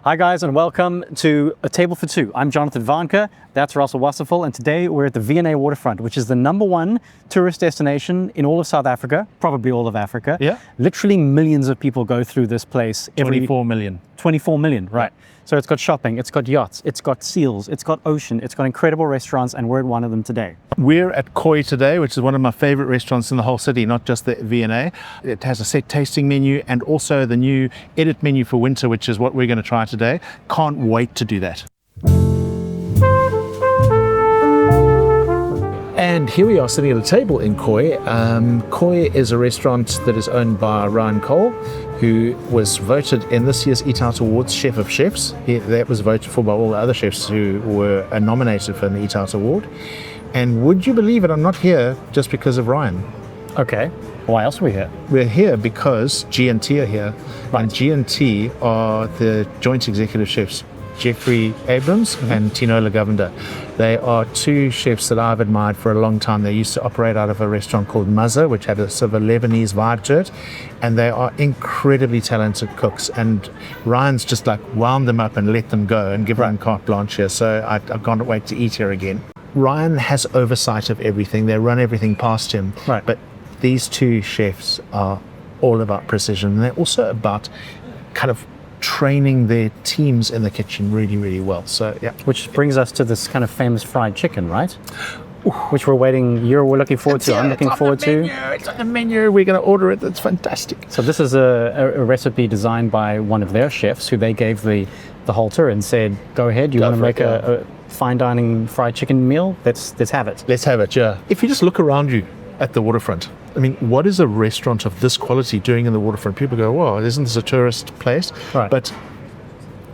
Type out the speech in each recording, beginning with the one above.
Hi guys, and welcome to A Table for Two. I'm Jonathan Vanker, that's Russell Wasserful, and today we're at the V&A Waterfront, which is the #1 tourist destination in all of South Africa, probably all of Africa. Yeah. Literally millions of people go through this place every 24 million. 24 million, right. So it's got shopping, it's got yachts, it's got seals, it's got ocean, it's got incredible restaurants, and we're at one of them today. We're at Koi today, which is one of my favorite restaurants in the whole city, not just the V&A. It has a set tasting menu and also the new edit menu for winter, which is what we're going to try today. Can't wait to do that. And here we are sitting at a table in Koi. Koi is a restaurant that is owned by Ryan Cole, who was voted in this year's Eat Out Awards Chef of Chefs. That was voted for by all the other chefs who were nominated for the Eat Out Award. And would you believe it, I'm not here just because of Ryan. Okay, why else are we here? We're here because G&T are here. Right. And G&T are the joint executive chefs, Geoffrey and Teenola Govender. They are two chefs that I've admired for a long time. They used to operate out of a restaurant called Muzza, which had a sort of a Lebanese vibe to it. And they are incredibly talented cooks. And Ryan's just like wound them up and let them go and give them carte blanche here. So I can't wait to eat here again. Ryan has oversight of everything. They run everything past him. Right. But these two chefs are all about precision. And they're also about kind of training their teams in the kitchen really, really well. So, yeah. Which brings us to this kind of famous fried chicken, right? Which we're looking forward to. I'm looking forward to. It's on the menu. We're going to order it. It's fantastic. So this is a recipe designed by one of their chefs who they gave the halter and said, go ahead, you want to make a fine dining fried chicken meal? Let's have it. Let's have it, yeah. If you just look around you at the waterfront, I mean, what is a restaurant of this quality doing in the waterfront? People go, "Wow, isn't this a tourist place?" Right. But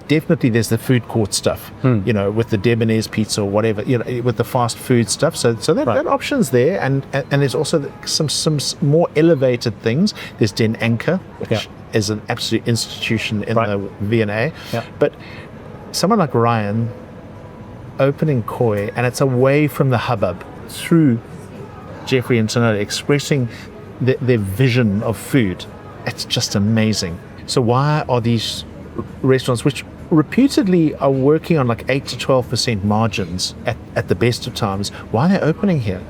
definitely there's the food court stuff, you know, with the Debonese pizza or whatever, you know, with the fast food stuff. So that option's there, and there's also some more elevated things. There's Den Anchor, which is an absolute institution in the V&A. Yeah. But someone like Ryan opening Koi, and it's away from the hubbub, through Geoffrey and Teenola expressing their vision of food. It's just amazing. So why are these restaurants, which reputedly are working on like 8 to 12% margins at the best of times, why are they opening here?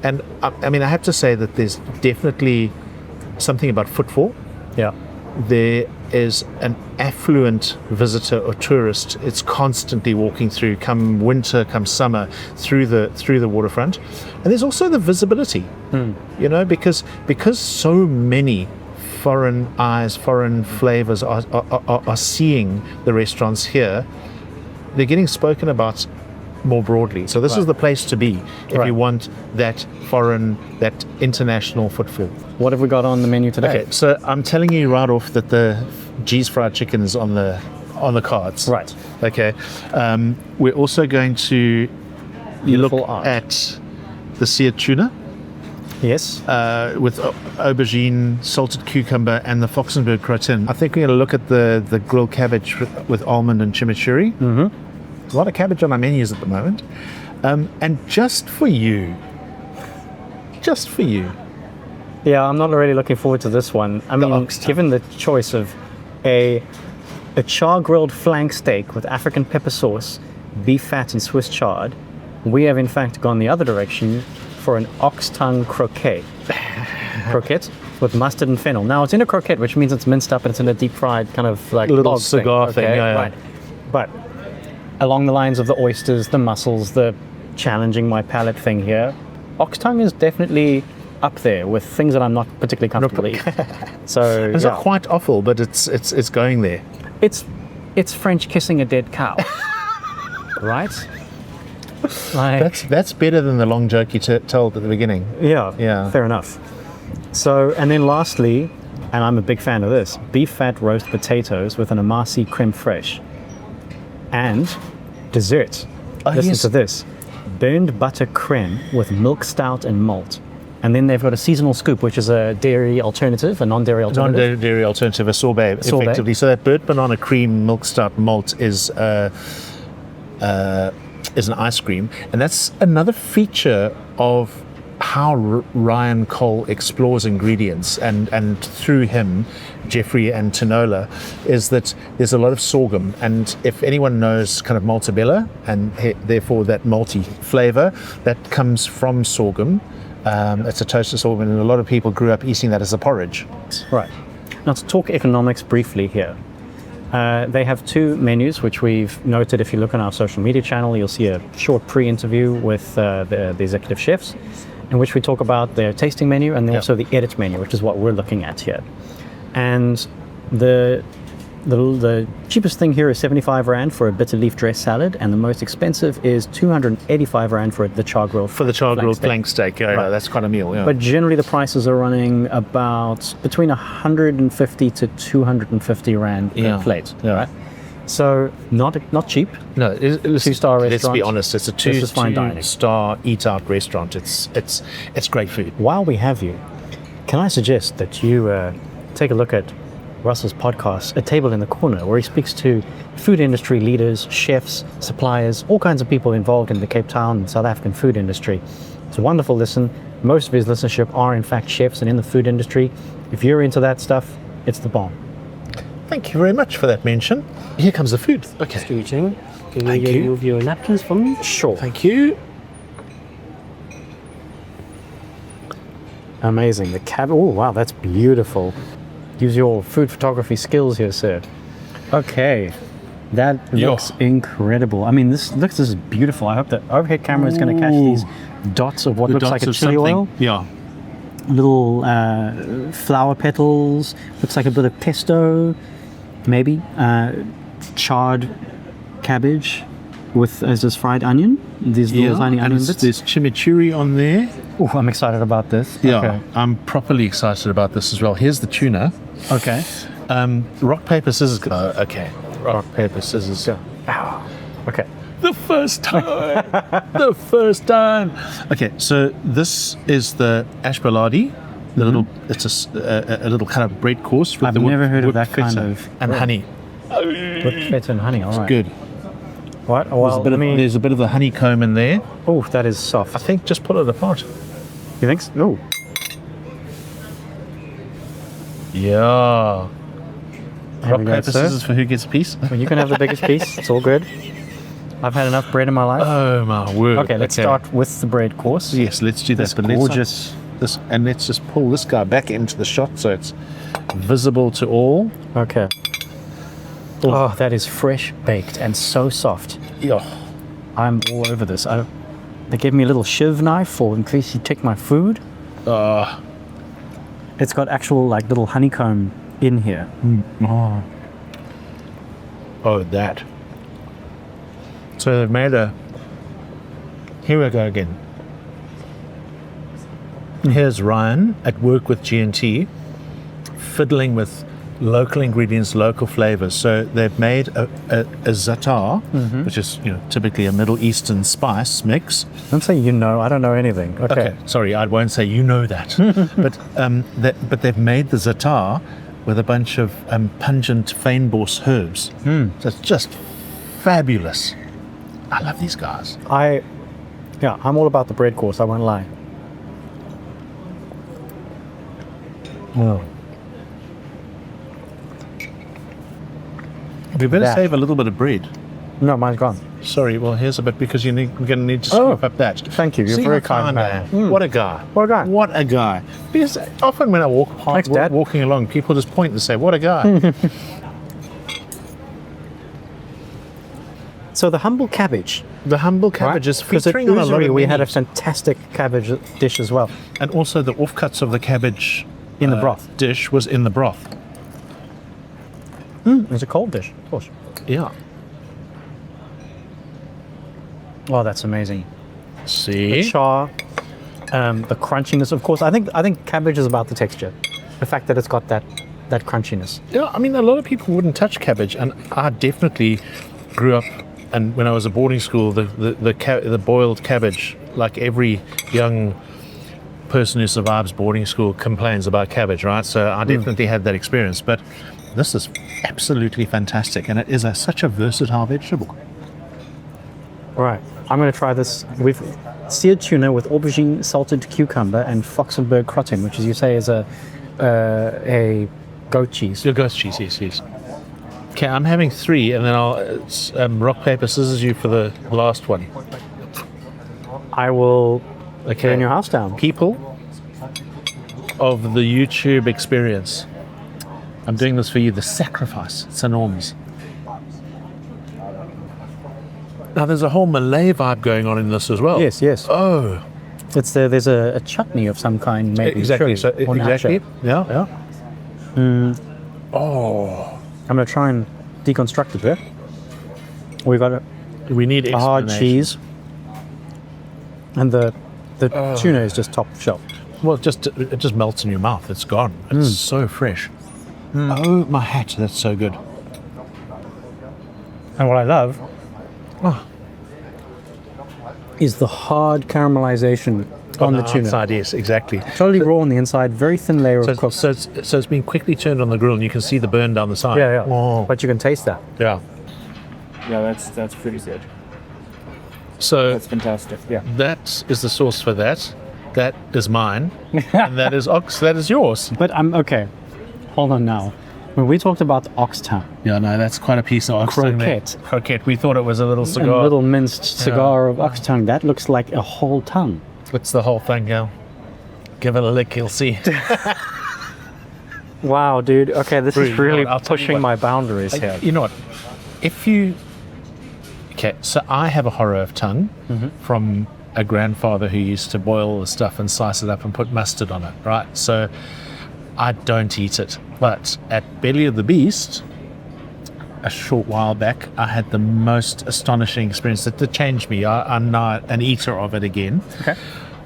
And I mean, I have to say that there's definitely something about footfall. Yeah. There is an affluent visitor or tourist. It's constantly walking through, come winter, come summer, through the waterfront. And there's also the visibility, you know, because so many foreign eyes, foreign flavors are seeing the restaurants here. They're getting spoken about more broadly. So this is the place to be if you want that that international footfall. What have we got on the menu today? Okay, so I'm telling you right off that the G's fried chicken is on the cards. Right. Okay. We're also going to look at the Seared tuna. Yes. With aubergine, salted cucumber, and the Foxenburg crottin. I think we're going to look at the grilled cabbage with almond and chimichurri. A lot of cabbage on our menus at the moment. And just for you. Yeah, I'm not really looking forward to this one. I mean, given the choice of a char-grilled flank steak with African pepper sauce, beef fat and Swiss chard, we have in fact gone the other direction for an ox tongue croquette. Croquette with mustard and fennel. Now, it's in a croquette, which means it's minced up and it's in a deep-fried kind of like little cigar thing. Yeah. Right. But along the lines of the oysters, the mussels, the challenging my palate thing here, ox tongue is definitely up there with things that I'm not particularly comfortable eating. So it's not quite awful, but it's going there. It's French kissing a dead cow, right? Like, that's better than the long joke you told at the beginning. Yeah. Fair enough. So, and then lastly, and I'm a big fan of this, beef fat roast potatoes with an amasi crème fraîche, and dessert. Listen to this. Burned butter crème with milk stout and malt. And then they've got a seasonal scoop, which is a dairy alternative, a non-dairy alternative. Non-dairy alternative, a sorbet, effectively. So that burnt banana cream, milk stout, malt is an ice cream. And that's another feature of how Ryan Cole explores ingredients, and through him Geoffrey and Teenola, is that there's a lot of sorghum, and if anyone knows kind of maltabella and therefore that malty flavor that comes from sorghum, it's a toasted sorghum, and a lot of people grew up eating that as a porridge. Right. Now to talk economics briefly here. They have two menus, which we've noted. If you look on our social media channel, you'll see a short pre-interview with the executive chefs, in which we talk about their tasting menu and also the edit menu, which is what we're looking at here. And the cheapest thing here is 75 Rand for a bitter leaf dressed salad, and the most expensive is 285 Rand for the char grilled flank steak. Yeah, that's quite a meal. Yeah. But generally the prices are running about between 150 to 250 Rand per plate. Yeah. Right? So not cheap. No, it's two-star restaurant. Let's be honest, it's a two-star eat-out restaurant. It's great food. While we have you, can I suggest that you take a look at Russell's podcast, A Table in the Corner, where he speaks to food industry leaders, chefs, suppliers, all kinds of people involved in the Cape Town and South African food industry. It's a wonderful listen. Most of his listenership are in fact chefs and in the food industry. If you're into that stuff, it's the bomb. Thank you very much for that mention. Here comes the food. Okay. Can Thank you you. move your napkins for me? Sure. Thank you. Amazing. The cabbage. Oh, wow, that's beautiful. Use your food photography skills here, sir. Okay. That looks incredible. I mean, this is beautiful. I hope that overhead camera is going to catch these dots of what looks like a chili oil. Yeah. Little flower petals. Looks like a bit of pesto, maybe. Charred cabbage with as this fried onion. These little tiny onion bits. There's chimichurri on there. Oh, I'm excited about this. Yeah, Okay. I'm properly excited about this as well. Here's the tuna. Okay. Rock, paper, scissors. Okay. Rock, paper, scissors. Go. Ow. Okay. The first time. The first time. Okay, so this is the Aish baladi. The little, it's a little kind of bread course. With I've the never heard of whipped that kind feta of and honey. Whipped feta and honey. All right. Good. What? Well, There's a bit of the honeycomb in there. Oh, that is soft. I think just pull it apart. You think so? No. Yeah. There Rock, we go, paper, sir. scissors for who gets a piece. Well, you can have the biggest piece. It's all good. I've had enough bread in my life. Oh my word. Okay, let's start with the bread course. Yes, let's do that. This But gorgeous. let's just pull this guy back into the shot so it's visible to all. Okay. Oh, that is fresh baked and so soft. Yeah. I'm all over this. They gave me a little shiv knife for in case you take my food. It's got actual like little honeycomb in here. Oh, that. So they've made a. Here we go again. Here's Ryan at work with G&T, fiddling with local ingredients, local flavors. So they've made a za'atar, which is typically a Middle Eastern spice mix. Don't say you know. I don't know anything. Okay. Sorry, I won't say you know that. but they've made the za'atar with a bunch of pungent fynbos herbs. So it's just fabulous. I love these guys. I'm all about the bread course. I won't lie. Oh. We better That. save a little bit of bread. No, mine's gone. Sorry, well, here's a bit because we're going to need to scoop up that. Thank you. You're See very how kind man. What a guy. What a guy. What a guy. Because often when I Thanks, Dad. walking along, people just point and say, what a guy. So the humble cabbage. The humble cabbage is Because at featuring on a lot of we had a menus. fantastic cabbage dish as well. And also the offcuts of the cabbage In the broth. dish was in the broth. It's a cold dish, of course. Yeah. Oh, that's amazing. See? Char, the crunchiness, of course. I think cabbage is about the texture. The fact that it's got that crunchiness. Yeah, I mean, a lot of people wouldn't touch cabbage, and I definitely grew up. And when I was at boarding school, the boiled cabbage, like every young person who survives boarding school complains about cabbage, right? So I definitely had that experience. But this is absolutely fantastic, and it is such a versatile vegetable. All right, I'm going to try this. We've seared tuna with aubergine, salted cucumber, and Foxenburg crottin, which, as you say, is a goat cheese. Your ghost cheese, yes. Okay, I'm having 3, and then I'll rock, paper, scissors you for the last one. I will Okay. turn your house down. People of the YouTube experience, I'm doing this for you. The sacrifice, it's enormous. Now, there's a whole Malay vibe going on in this as well. Yes. Oh, There's a chutney of some kind, maybe. exactly. Sure. So, Or exactly. nacho. Yeah. Oh, I'm going to try and deconstruct it there. We've got we need a hard explanation. cheese. And the tuna is just top shelf. Well, it just melts in your mouth. It's gone. It's so fresh. Oh, my hat. That's so good. And what I love Oh, is the hard caramelization on the tuna. outside, yes, exactly. Totally raw on the inside, very thin layer of cooked. So it's been quickly turned on the grill, and you can see the burn down the side. Yeah. Oh, But you can taste that. yeah. Yeah, that's pretty good. So That's fantastic. Yeah. that is the sauce for that. That is mine, and that is ox. That is yours. But I'm okay. Hold on now. When we talked about the ox tongue, Yeah, no, that's quite a piece of ox tongue there. Croquette. Croquette. We thought it was a little cigar. a little minced cigar of ox tongue, that looks like a whole tongue. It's the whole thing, yeah. Give it a lick, you'll see. Wow, dude. Okay, this Really, is really I'll tell you pushing what. my boundaries here. You know what? If you... Okay, so I have a horror of tongue from a grandfather who used to boil the stuff and slice it up and put mustard on it, right? So I don't eat it. But at Belly of the Beast, a short while back, I had the most astonishing experience that changed me. I'm now an eater of it again. Okay.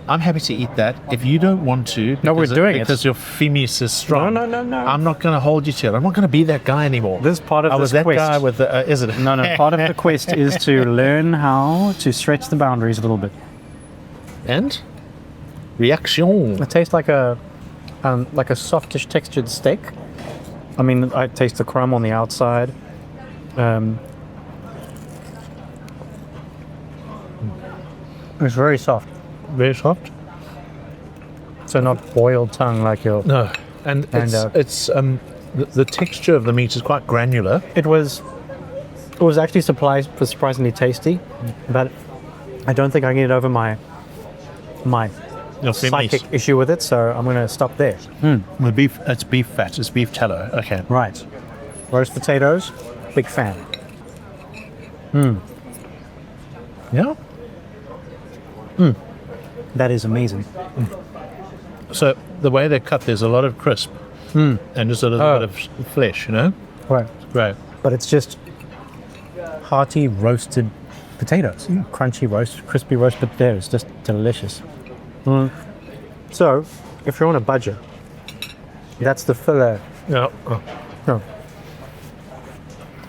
I'm happy to eat that. If you don't want to, No, we're doing it. because your fynbos is strong. No. I'm not going to hold you to it. I'm not going to be that guy anymore. This part of I this was that quest. guy with the. Is it? No, part of the quest is to learn how to stretch the boundaries a little bit. And reaction. It tastes like a softish textured steak. I mean, I taste the crumb on the outside. It's very soft. Very soft. So not boiled tongue like your. No, and it's the texture of the meat is quite granular. It was actually surprisingly tasty, but I don't think I can get over my Your psychic issue with it, so I'm going to stop there. The beef. It's beef fat. It's beef tallow. Okay. Right. Roast potatoes, big fan. Yeah. That is amazing. So the way they're cut, there's a lot of crisp and just a little bit of flesh. You know. Right. Right. But it's just hearty roasted potatoes. Crunchy roast, crispy roast potatoes. Just delicious. So, if you're on a budget, that's the filler. Yeah. No.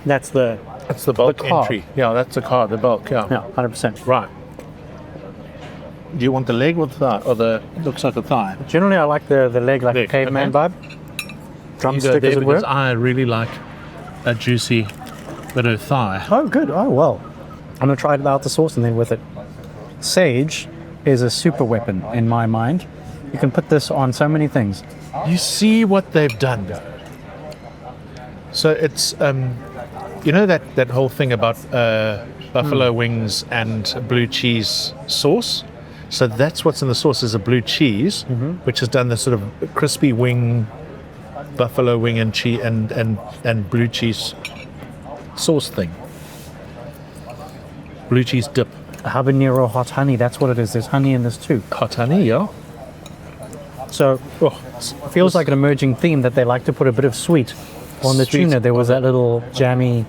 That's the That's the bulk carb. entry. Yeah, that's the carb, the bulk. Yeah. 100%. Right. Do you want the leg or the thigh? Or the looks like a thigh? Generally, I like the leg like a Leg, caveman okay. vibe. You go Drumstick, there as it because were. I really like a juicy bit of thigh. Oh, good. Oh, well. I'm going to try it without the sauce and then with it. Sage is a super weapon in my mind. You can put this on so many things. You see what they've done. So it's you know that whole thing about buffalo wings and blue cheese sauce. So that's what's in the sauce is a blue cheese, which has done the sort of crispy wing, buffalo wing and cheese and blue cheese sauce thing. Blue cheese dip. Habanero hot honey, that's what it is. There's honey in this too. Hot honey, yeah. So, it feels like an emerging theme that they like to put a bit of sweet on the Sweet tuna. There was that little jammy.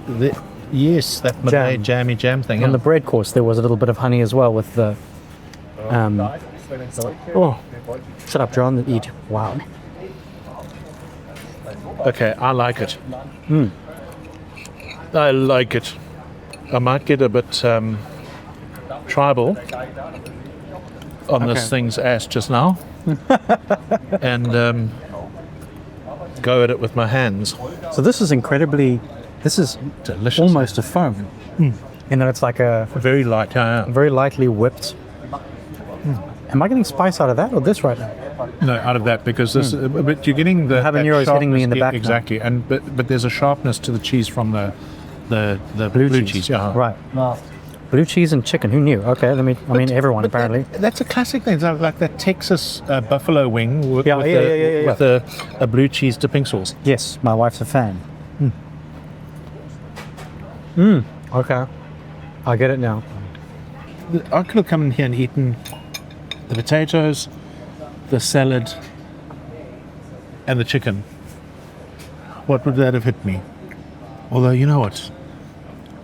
Yes, that Malay jammy jam thing. On Yeah. the bread course, there was a little bit of honey as well with the. Shut up, John. Eat. Wow. Okay, I like it. I like it. I might get a bit tribal on this thing's ass just now, and go at it with my hands. So this is incredibly. This is Delicious. almost a foam. And then it's like a Very light. Yeah. very lightly whipped. Am I getting spice out of that or this right now? No, out of that because this. But you're getting the habanero is hitting me in the back now. Exactly, and but there's a sharpness to the cheese from the blue cheese. Yeah, Right. Blue cheese and chicken. Who knew? Okay, I mean, everyone But apparently. that's a classic thing. It's like that Texas buffalo wing with, Yeah, with a blue cheese dipping sauce. Yes, my wife's a fan. Okay, I get it now. I could have come in here and eaten the potatoes, the salad, and the chicken. What would that have hit me? Although, you know what?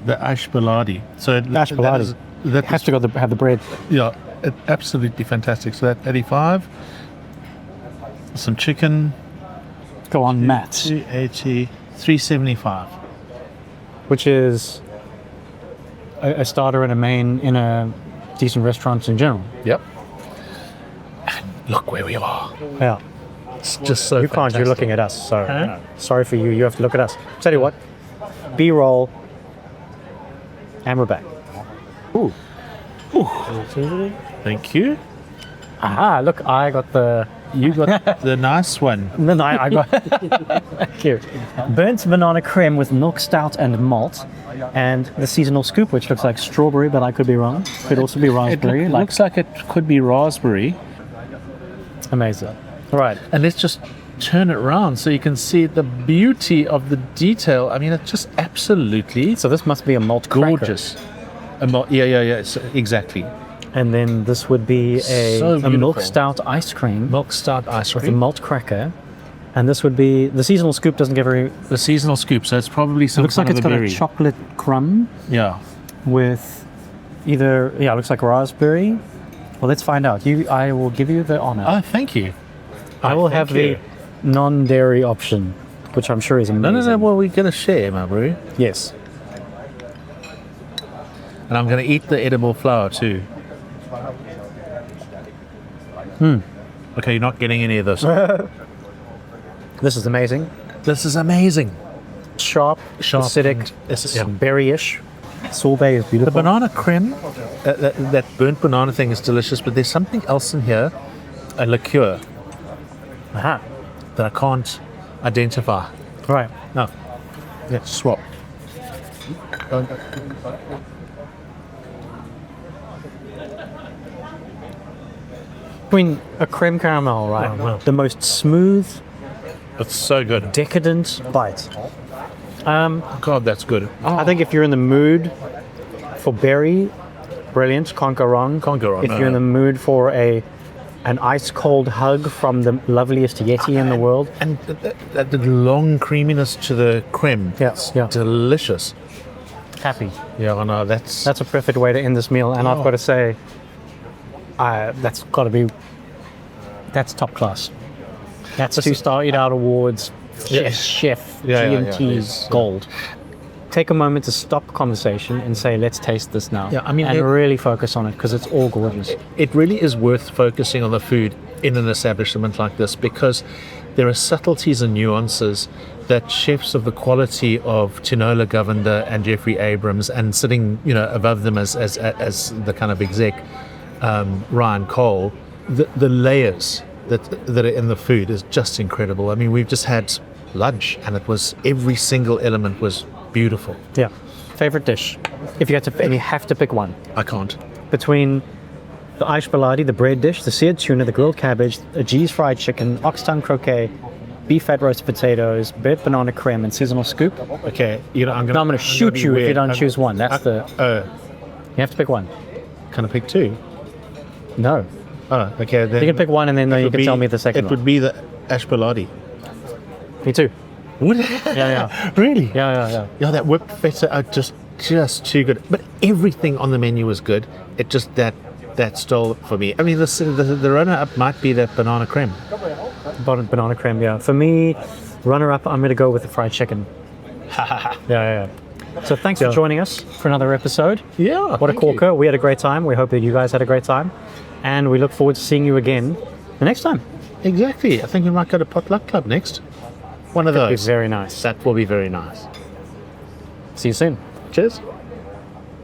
The Aish baladi. So Aish baladi. That Has to have the bread. Yeah, absolutely fantastic. So that 85, some chicken, Go on, Matt. 280, 375. Which is a starter and a main in a decent restaurant in general. Yep. And look where we are. Yeah. It's just so You can't. fantastic. You're looking at us. So Huh? sorry for you. You have to look at us. Tell you what. B-roll. And we're back. Ooh. Thank you. Aha! Look, I got the. You got the nice one. No, I got. Thank you. Burnt banana crème with milk stout and malt, and the seasonal scoop, which looks like strawberry, but I could be wrong. Could also be raspberry. It looks like it could be raspberry. Amazing. Right. And let's just turn it around so you can see the beauty of the detail. I mean, it's just absolutely So this must be a malt cracker. gorgeous. Yeah. So, exactly. And then this would be So a milk beautiful. stout ice cream Milk stout ice with a cream. malt cracker. And this would be the seasonal scoop. Doesn't give very. The seasonal scoop. So it's probably some Looks like kind it's of got berry. a chocolate crumb Yeah. with either it looks like raspberry. Well, let's find out. I will give you the honor. Oh, thank you. I will thank have you. the non-dairy option, which I'm sure is amazing. No. Well, we're going to share, my bro. Yes. And I'm going to eat the edible flour too. Okay, you're not getting any of this. This is amazing. This is amazing. Sharp, acidic, Yeah. berry-ish. Sorbet is The beautiful. banana creme, that burnt banana thing is delicious, but there's something else in here, a liqueur, Aha. that I can't identify. Right. No. Yeah, swap. Between a creme caramel, right? Oh, wow. The most smooth, It's so good. decadent bite. God, that's good. I think if you're in the mood for berry, brilliant, can't go wrong. Can't go wrong, If no, you're in no. the mood for an ice cold hug from the loveliest Yeti in the world, And the long creaminess to the creme. Yeah, It's yeah. delicious. happy. Yeah, I know. That's That's a perfect way to end this meal. And I've got to say, that's got to be, that's top class. That's 2-star Eat Out Awards, Yeah. chef, Yeah, yeah, GMT yeah. It's, gold. Take a moment to stop conversation and say, let's taste this now. Yeah, I mean, and it- really focus on it because it's all gorgeous. it really is worth focusing on the food in an establishment like this because there are subtleties and nuances that chefs of the quality of Teenola, Govender, and Geoffrey Abrams, and sitting above them as the kind of exec, Ryan Cole, the layers that are in the food is just incredible. I mean, we've just had lunch, and it was every single element was beautiful. Yeah. Favorite dish? If you had to, and you have to pick one I can't. between the Aish baladi, the bread dish, the seared tuna, the grilled cabbage, a G's fried chicken, ox tongue croquette, beef fat roasted potatoes, burnt banana creme, and seasonal scoop. Okay, I'm No, I'm going to shoot you if you don't choose one. That's the. You have to pick one. Can I pick two? No. Oh, okay. Then You can pick one and then it you would can tell me the second It one. would be the Aish baladi. Me too. Would Yeah. Really? Yeah. Yeah, that whipped feta are just too good. But everything on the menu was good. It just that stole it for me. I mean, the runner-up might be that banana creme. Banana creme, yeah. For me, runner-up, I'm going to go with the fried chicken. Yeah. So thanks for joining us for another episode. Yeah. What a corker. We had a great time. We hope that you guys had a great time. And we look forward to seeing you again the next time. Exactly. I think we might go to Potluck Club next. One of It'll be those. very nice. That will be very nice. See you soon. Cheers.